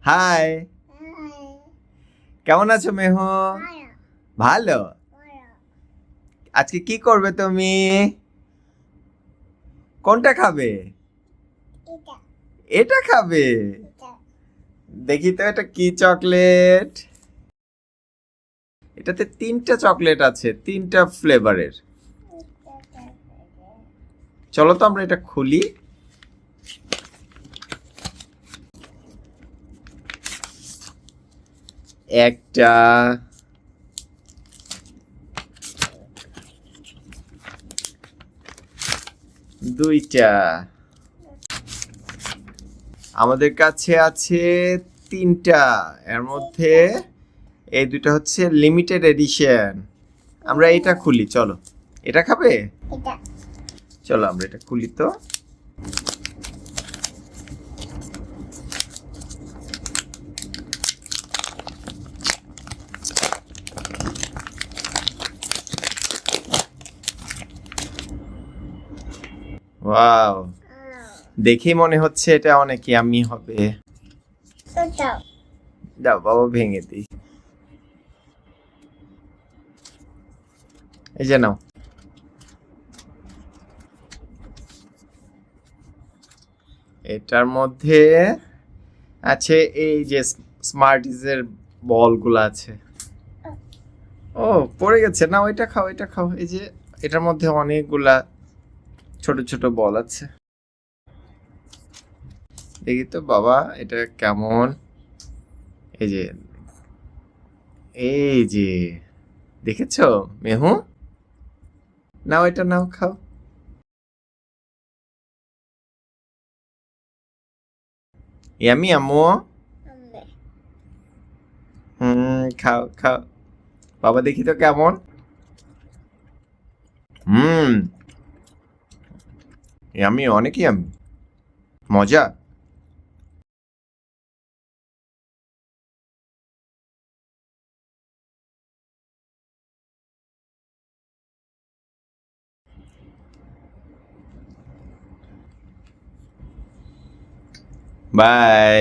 High, কেমন আছো মেহু? ভালো। আজকে কি করবে তুমি? কোনটা খাবে? এটা খাবে? দেখি তো এটা কি চকলেট? এটাতে তিনটা চকলেট আছে, তিনটা ফ্লেভারের। চলো তো আমরা এটা খুলি। একটা, দুইটা, আমাদের কাছে আছে তিনটা। এর মধ্যে এই দুটো হচ্ছে লিমিটেড এডিশন। আমরা এটা খুলি, চলো। এটা খাবে? চলো আমরা এটা খুলি তো। ওয়াও, দেখেই মনে হচ্ছে এটা অনেক ইয়াম্মি হবে। দাও বাবা ভেঙে দিই। এই যে নাও। এটার মধ্যে আছে এই যে স্মার্টিজের বলগুলো আছে। ও পড়ে গেছে না, ওইটা খাও, এটা খাও। এই যে এটার মধ্যে অনেকগুলা ছোট ছোট বল আছে। দেখি তো বাবা এটা কেমন। এই যে, এই যে, দেখেছো মেহু? নাও এটা নাও, খাও। ইয়ামি আম্মু। খাও খাও। বাবা দেখি তো কেমন। হুম, ইয়ামি, অনেক ইয়ামি, মজা। বাই।